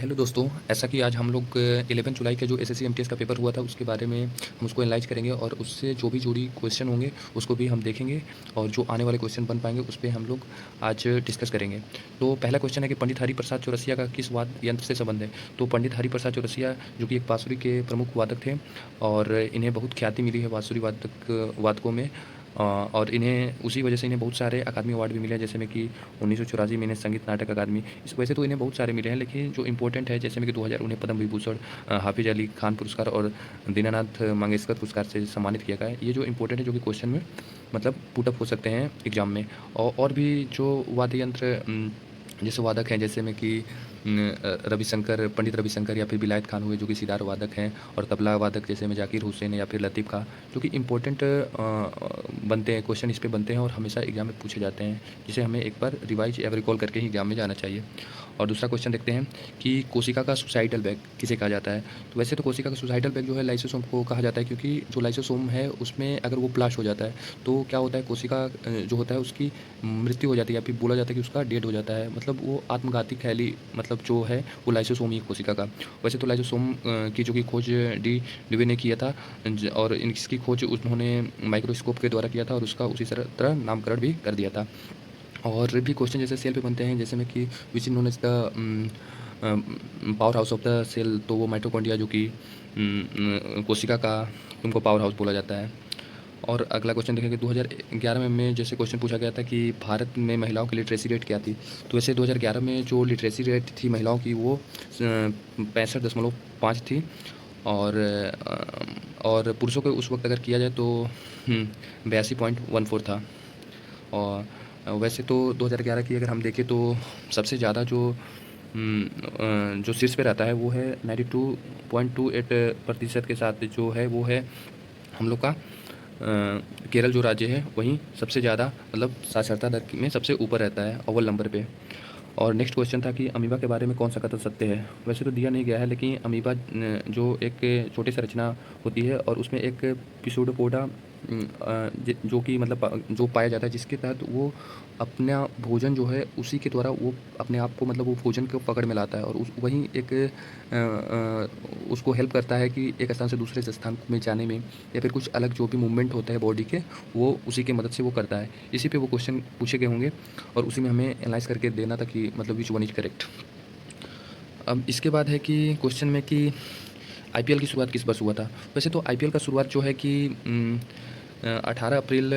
Hello दोस्तों, ऐसा कि आज हम लोग 11 जुलाई के जो एसएससी एमटीएस का पेपर हुआ था उसके बारे में हम उसको एनालाइज़ करेंगे और उससे जो भी जुड़ी क्वेश्चन होंगे उसको भी हम देखेंगे और जो आने वाले क्वेश्चन बन पाएँगे उस पे हम लोग आज डिस्कस करेंगे। तो पहला क्वेश्चन है कि पंडित हरिप्रसाद चौरसिया का किस वाद्य यंत्र से संबंध है? तो पंडित हरिप्रसाद चौरसिया जो कि एक बाँसुरी के प्रमुख वादक थे और इन्हें बहुत ख्याति मिली है बाँसुरी वादकों में। और इन्हें उसी वजह से इन्हें बहुत सारे अकादमी अवार्ड भी मिले हैं, जैसे में कि 1984 में इन्हें संगीत नाटक अकादमी, इस वजह से तो इन्हें बहुत सारे मिले हैं, लेकिन जो इम्पोर्टेंट है जैसे में कि 2000 उन्हें पद्म विभूषण, हाफिज़ अली खान पुरस्कार और दीनानाथ मंगेशकर पुरस्कार से सम्मानित किया गया है। ये जो इम्पोर्टेंट है जो कि क्वेश्चन में मतलब पुट अप हो सकते हैं एग्जाम में। और भी जो वाद्य यंत्र जैसे वादक हैं, जैसे में कि रविशंकर, पंडित रविशंकर या फिर विलायत खान हुए जो कि सितार वादक हैं, और तबला वादक जैसे में जाकिर हुसैन या फिर लतीफ़ खां, जो कि इम्पोर्टेंट बनते हैं, क्वेश्चन इस पे बनते हैं और हमेशा एग्जाम में पूछे जाते हैं, जिसे हमें एक बार रिवाइज या रिकॉल करके ही एग्जाम में जाना चाहिए। और दूसरा क्वेश्चन देखते हैं कि कोशिका का सुसाइडल बैग किसे कहा जाता है? तो वैसे तो कोशिका का सुसाइडल बैग जो है लाइसोसोम को कहा जाता है, क्योंकि जो लाइसोसोम है उसमें अगर वो ब्लास्ट हो जाता है तो क्या होता है, कोशिका जो होता है उसकी मृत्यु हो जाती है या फिर बोला जाता है कि उसका डेड हो जाता है, मतलब वो आत्मघाती खैली मतलब जो है वो लाइसोसोम ही है कोशिका का। वैसे तो लाइसोसोम की जो कि खोज डी ड्यूवे ने किया था, और इसकी खोज उन्होंने माइक्रोस्कोप के द्वारा किया था और उसका उसी तरह नामकरण भी कर दिया था। और भी क्वेश्चन जैसे सेल पे बनते हैं, जैसे में कि which is known as the power house of the cell, तो वो माइटोकॉन्ड्रिया जो कि कोशिका का तुमको पावर हाउस बोला जाता है। और अगला क्वेश्चन देखेंगे 2011 में जैसे क्वेश्चन पूछा गया था कि भारत में महिलाओं की लिटरेसी रेट क्या थी? तो वैसे 2011 में जो लिटरेसी रेट थी महिलाओं की वो 65.5 थी। और पुरुषों के उस वक्त अगर किया जाए तो 82.14 था। और वैसे तो 2011 की अगर हम देखें तो सबसे ज़्यादा जो शीर्ष पे रहता है वो है 92.28% के साथ, जो है वो है हम लोग का केरल जो राज्य है वहीं सबसे ज़्यादा मतलब साक्षरता दर में सबसे ऊपर रहता है, अव्वल नंबर पे। और नेक्स्ट क्वेश्चन था कि अमीबा के बारे में कौन सा कथन सत्य है? वैसे तो दिया नहीं गया है, लेकिन अमीबा जो एक छोटी सी रचना होती है और उसमें एक पिसोडोपोडा जो कि मतलब जो पाया जाता है, जिसके तहत वो अपना भोजन जो है उसी के द्वारा वो अपने आप को मतलब वो भोजन को पकड़ में लाता है और उस वहीं एक उसको हेल्प करता है कि एक स्थान से दूसरे स्थान में जाने में या फिर कुछ अलग जो भी मूवमेंट होता है बॉडी के, वो उसी की मदद से वो करता है। इसी पे वो क्वेश्चन पूछे गए होंगे और उसी में हमें एनालाइज़ करके देना था कि मतलब विच वन इज़ करेक्ट। अब इसके बाद है कि क्वेश्चन में कि आईपीएल की शुरुआत किस वर्ष हुआ था? वैसे तो आईपीएल का शुरुआत जो है कि 18 अप्रैल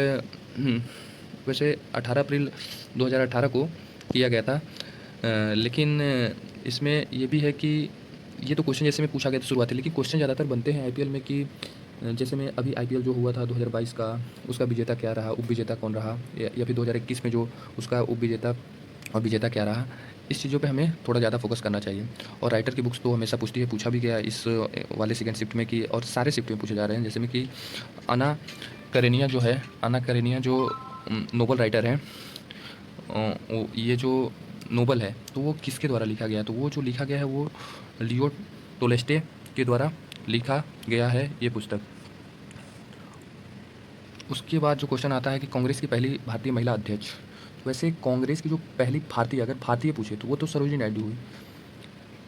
वैसे 18 अप्रैल 2018 को किया गया था। लेकिन इसमें ये भी है कि ये तो क्वेश्चन जैसे में पूछा गया था शुरुआती, लेकिन क्वेश्चन ज़्यादातर बनते हैं आईपीएल में कि जैसे में अभी आईपीएल जो हुआ था 2022 का, उसका विजेता क्या रहा, उप विजेता कौन रहा, या फिर 2021 में जो उसका उप विजेता और विजेता क्या रहा। इस चीज़ों पे हमें थोड़ा ज़्यादा फोकस करना चाहिए। और राइटर की बुक्स तो हमेशा पूछती है, पूछा भी गया इस वाले सेकंड शिफ्ट में कि, और सारे शिफ्ट में पूछे जा रहे हैं, जैसे में कि अना करेनिया जो है, अना करेनिया जो नोबल राइटर हैं, ये जो नोबल है तो वो किसके द्वारा लिखा गया है? तो वो जो लिखा गया है वो लियो टोलेस्टे के द्वारा लिखा गया है ये पुस्तक। उसके बाद जो क्वेश्चन आता है कि कांग्रेस की पहली भारतीय महिला अध्यक्ष। तो वैसे कांग्रेस की जो पहली भारतीय, अगर भारतीय पूछे तो वो तो सरोजिनी नायडू हुई।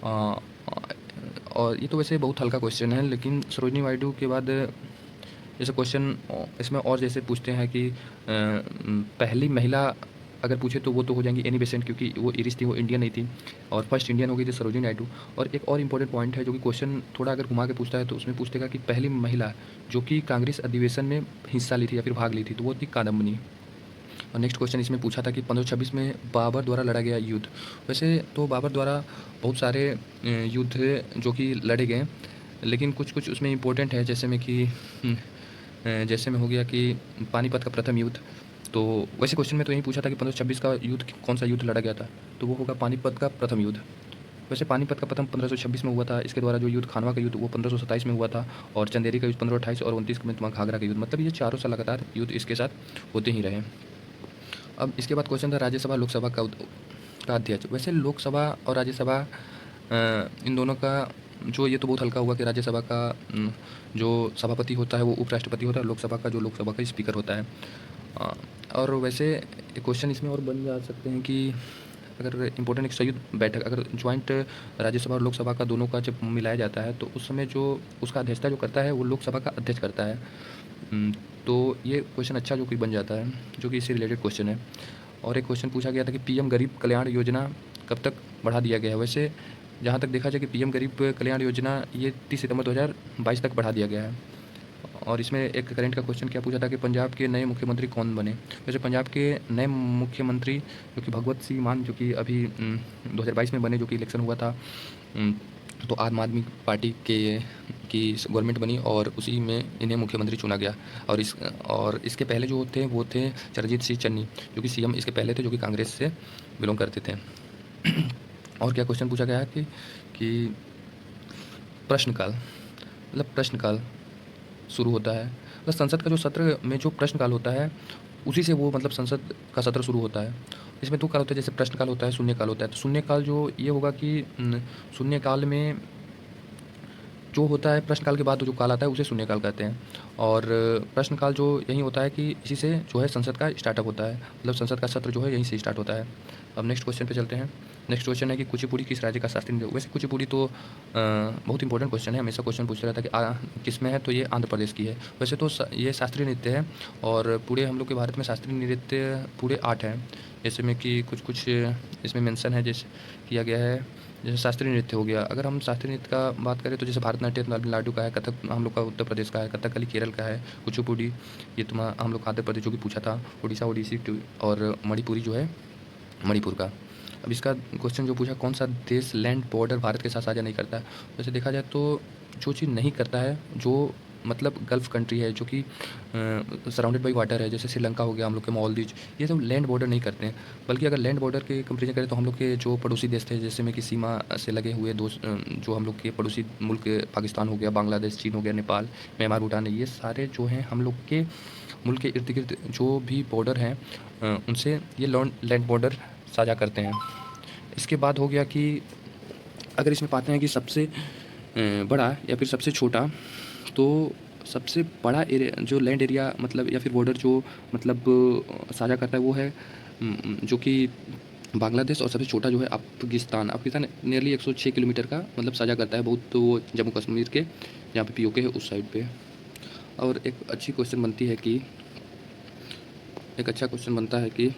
अ, और ये तो वैसे बहुत हल्का क्वेश्चन है, लेकिन सरोजिनी नायडू के बाद जैसे क्वेश्चन इसमें और जैसे पूछते हैं कि पहली महिला अगर पूछे तो वो तो हो जाएंगी एनी बेसेंट, क्योंकि वो इरिश थी, वो इंडियन नहीं थी। और फर्स्ट इंडियन हो गई थी सरोजिनी नायडू। और एक और इम्पोर्टेंट पॉइंट है जो कि क्वेश्चन थोड़ा अगर घुमा के पूछता है तो उसमें पूछतेगा कि पहली महिला जो कि कांग्रेस अधिवेशन में हिस्सा ली थी या फिर भाग ली थी, तो वो थी कादम्बनी। और नेक्स्ट क्वेश्चन इसमें पूछा था कि 1526 में बाबर द्वारा लड़ा गया युद्ध। वैसे तो बाबर द्वारा बहुत सारे युद्ध जो कि लड़े गए, लेकिन कुछ कुछ उसमें इम्पोर्टेंट है, जैसे में कि जैसे में हो गया कि पानीपत का प्रथम युद्ध। तो वैसे क्वेश्चन में तो यही पूछा था कि 1526 का युद्ध कौन सा युद्ध लड़ा गया था, तो वो होगा पानीपत का प्रथम युद्ध। वैसे पानीपत का प्रथम 1526 में हुआ था। इसके द्वारा जो युद्ध खानवा का युद्ध वो 1527 में हुआ था, और चंदेरी का युद्ध 1528 और 29 में तुम्हारा घाघरा का युद्ध, मतलब ये चारों साल लगातार युद्ध इसके साथ होते ही रहे। अब इसके बाद क्वेश्चन था राज्यसभा लोकसभा का अध्यक्ष। वैसे लोकसभा और राज्यसभा इन दोनों का जो, ये तो बहुत हल्का हुआ कि राज्यसभा का जो सभापति होता है वो उपराष्ट्रपति होता है, लोकसभा का जो लोकसभा का स्पीकर होता है। और वैसे क्वेश्चन इसमें और बन जा सकते हैं कि अगर इम्पोर्टेंट एक संयुक्त बैठक, अगर ज्वाइंट राज्यसभा और लोकसभा का दोनों का जब मिलाया जाता है तो उस समय जो उसका अध्यक्षता जो करता है वो लोकसभा का अध्यक्ष करता है। तो ये क्वेश्चन अच्छा जो कि बन जाता है, जो कि इससे रिलेटेड क्वेश्चन है। और एक क्वेश्चन पूछा गया था कि पीएम गरीब कल्याण योजना कब तक बढ़ा दिया गया है। वैसे जहाँ तक देखा जाए कि पीएम गरीब कल्याण योजना ये 30 सितंबर 2022 तक बढ़ा दिया गया है। और इसमें एक करंट का क्वेश्चन क्या पूछा था कि पंजाब के नए मुख्यमंत्री कौन बने। वैसे पंजाब के नए मुख्यमंत्री जो कि भगवत सिंह मान जो कि अभी 2022 में बने, जो कि इलेक्शन हुआ था, तो आम आदमी पार्टी की गवर्नमेंट बनी और उसी में इन्हें मुख्यमंत्री चुना गया। और इसके पहले जो थे वो थे चरणजीत सिंह चन्नी, जो कि सीएम इसके पहले थे, जो कि कांग्रेस से बिलोंग करते थे। और क्या क्वेश्चन पूछा गया है कि प्रश्नकाल, मतलब प्रश्नकाल शुरू होता है, मतलब संसद का जो सत्र में जो प्रश्नकाल होता है उसी से वो मतलब संसद का सत्र शुरू होता है। इसमें 2 काल होते हैं, जैसे प्रश्नकाल होता है, शून्यकाल होता है। तो शून्यकाल जो ये होगा कि शून्यकाल में जो होता है, प्रश्नकाल के बाद जो काल आता है उसे शून्यकाल कहते हैं। और प्रश्नकाल जो यही होता है कि इसी से जो है संसद का स्टार्टअप होता है, मतलब संसद का सत्र जो है यहीं से स्टार्ट होता है। अब नेक्स्ट क्वेश्चन पे चलते हैं। नेक्स्ट क्वेश्चन है कि कुचिपुड़ी किस राज्य का शास्त्रीय नृत्य। वैसे कुचिपुड़ी तो बहुत इंपॉर्टेंट क्वेश्चन है, हमेशा क्वेश्चन पूछता रहता है कि किस में है, तो ये आंध्र प्रदेश की है। वैसे तो ये शास्त्रीय नृत्य है और पूरे हम लोग के भारत में शास्त्रीय नृत्य पूरे 8 हैं, जैसे में कि कुछ इसमें मेंशन है जैसे किया गया है। जैसे शास्त्रीय नृत्य हो गया, अगर हम शास्त्रीय नृत्य का बात करें तो जैसे भरतनाट्यम तमिलनाडु का है, कथक हम लोग का उत्तर प्रदेश का है, कथकली केरल का है, कुचिपुड़ी ये हम लोग का आंध्र प्रदेश जो कि पूछा था, उड़ीसा ओडिसी और मणिपुरी जो है मणिपुर का। अब इसका क्वेश्चन जो पूछा, कौन सा देश लैंड बॉर्डर भारत के साथ साझा नहीं करता है। वैसे देखा जाए तो जो चीज़ नहीं करता है, जो मतलब गल्फ़ कंट्री है, जो कि सराउंडेड बाई वाटर है, जैसे श्रीलंका हो गया, हम लोग के मालदीव, ये सब लैंड बॉर्डर नहीं करते हैं। बल्कि अगर लैंड बॉर्डर के कंपेरिजन करें तो हम लोग के जो पड़ोसी देश थे, जैसे में कि सीमा से लगे हुए जो हम लोग के पड़ोसी मुल्क पाकिस्तान हो गया, बांग्लादेश, चीन हो गया, नेपाल, म्यांमार, भूटान, ये सारे जो हैं हम लोग के मुल्क के इर्द गिर्द जो भी बॉर्डर हैं उनसे ये लैंड बॉर्डर साझा करते हैं। इसके बाद हो गया कि अगर इसमें पाते हैं कि सबसे बड़ा या फिर सबसे छोटा, तो सबसे बड़ा एरिया जो लैंड एरिया मतलब या फिर बॉर्डर जो मतलब साझा करता है वो है जो कि बांग्लादेश, और सबसे छोटा जो है अफ़गानिस्तान नियरली 106 किलोमीटर का मतलब साझा करता है बहुत, तो वो जम्मू कश्मीर के जहाँ पे पीओके है उस साइड पे। और एक अच्छा क्वेश्चन बनता है कि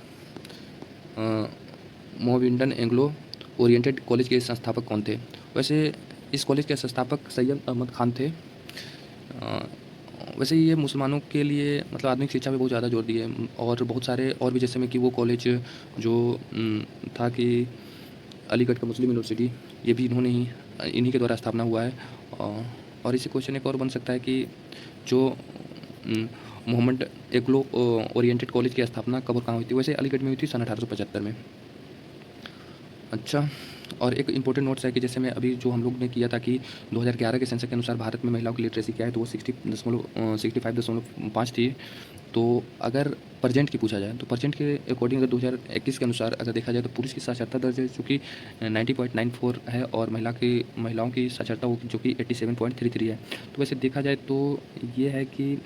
मोविंडन एंग्लो ओरिएंटेड कॉलेज के संस्थापक कौन थे। वैसे इस कॉलेज के संस्थापक सैयद अहमद खान थे। वैसे ये मुसलमानों के लिए मतलब आधुनिक शिक्षा पे बहुत ज़्यादा जोर दिए, और बहुत सारे और भी, जैसे में कि वो कॉलेज जो था कि अलीगढ़ का मुस्लिम यूनिवर्सिटी, ये भी इन्हीं के द्वारा स्थापना हुआ है। और इसी क्वेश्चन एक और बन सकता है कि जो मोहम्मद एग्लो ओरिएंटेड कॉलेज की स्थापना कब और कहाँ हुई थी। वैसे अलीगढ़ में हुई थी सन 1875 में। अच्छा, और एक इम्पोर्टेंट नोट्स है कि जैसे मैं अभी जो हम लोग ने किया था कि 2011 के सेंसस के अनुसार भारत में महिलाओं की लिटरेसी क्या है, तो वो 65.5 थी। तो अगर प्रेजेंट की पूछा जाए तो प्रेजेंट के अकॉर्डिंग अगर 2021 के अनुसार अगर देखा जाए तो पुरुष की साक्षरता दर जो कि 90.94 है, और महिलाओं की साक्षरता जो कि 87.33 है। तो वैसे देखा जाए तो ये है कि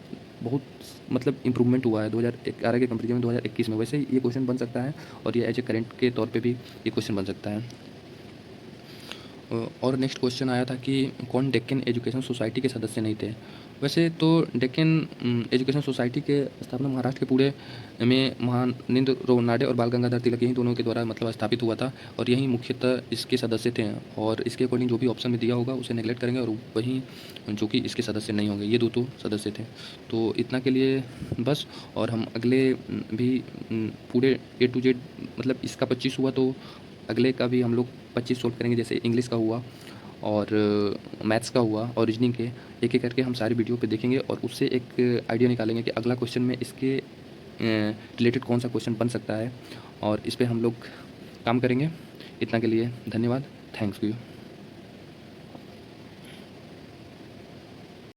बहुत मतलब इम्प्रूवमेंट हुआ है 2011 के कंपेरिजन में 2021 में। वैसे ये क्वेश्चन बन सकता है और ये एज ए करेंट के तौर पे भी ये क्वेश्चन बन सकता है। और नेक्स्ट क्वेश्चन आया था कि कौन डेक्कन एजुकेशन सोसाइटी के सदस्य नहीं थे। वैसे तो डेक्कन एजुकेशन सोसाइटी के स्थापना महाराष्ट्र के पुणे में महानिंद रोनाडे और बाल गंगाधर तिलक यही दोनों के द्वारा मतलब स्थापित हुआ था, और यही मुख्यतः इसके सदस्य थे। और इसके अकॉर्डिंग जो भी ऑप्शन में दिया होगा उसे नेगलेक्ट करेंगे, और वहीं जो कि इसके सदस्य नहीं होंगे, ये दो तो सदस्य थे। तो इतना के लिए बस, और हम अगले भी पूरे A to Z मतलब इसका 25 हुआ तो अगले का भी हम लोग 25 सोल्व करेंगे, जैसे इंग्लिश का हुआ और मैथ्स का हुआ और रीजनिंग के, एक एक करके हम सारी वीडियो पे देखेंगे और उससे एक आइडिया निकालेंगे कि अगला क्वेश्चन में इसके रिलेटेड कौन सा क्वेश्चन बन सकता है, और इस पे हम लोग काम करेंगे। इतना के लिए धन्यवाद, थैंक्स यू।